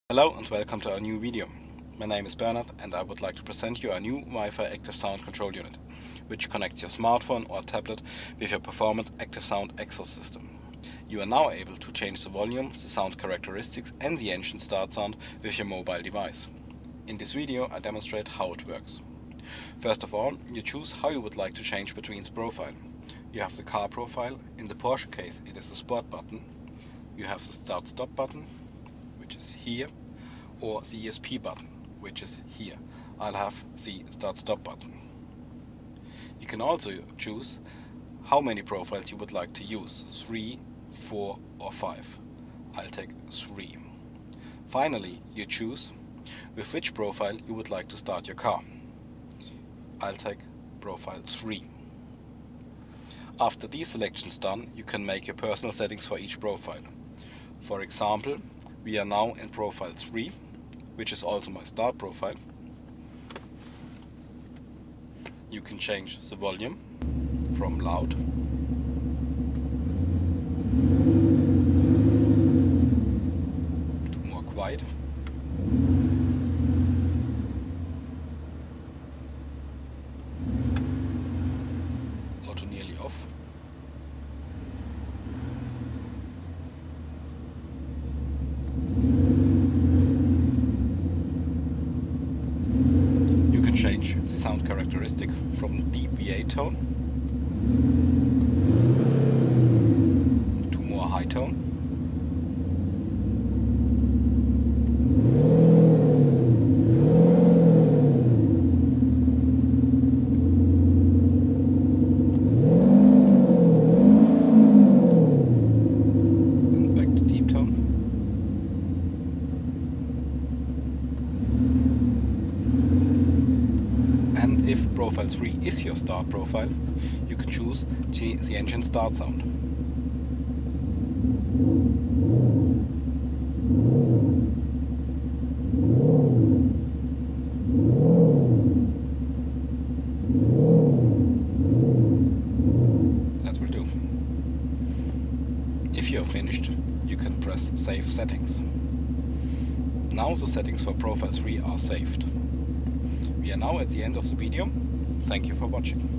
Hello and welcome to our new video. My name is Bernard and I would like to present you our new Wi-Fi Active Sound Control Unit, which connects your smartphone or tablet with your performance Active Sound exhaust system. You are now able to change the volume, the sound characteristics and the engine start sound with your mobile device. In this video I demonstrate how it works. First of all, you choose how you would like to change between the profile. You have the car profile. In the Porsche case it is the Sport button. You have the Start Stop button, which is here, or the ESP button, which is here. I'll have the Start Stop button. You can also choose how many profiles you would like to use, 3, 4 or 5. I'll take 3. Finally, you choose with which profile you would like to start your car. I'll take profile 3. After these selections done, you can make your personal settings for each profile. For example, we are now in profile 3, which is also my start profile. You can change the volume from loud to more quiet. Or to nearly off. Change the sound characteristic from deep VA tone to more high tone. And back to deep tone. And if profile 3 is your start profile, you can choose the engine start sound. That will do. If you are finished, you can press Save Settings. Now the settings for profile 3 are saved. We are now at the end of the video. Thank you for watching.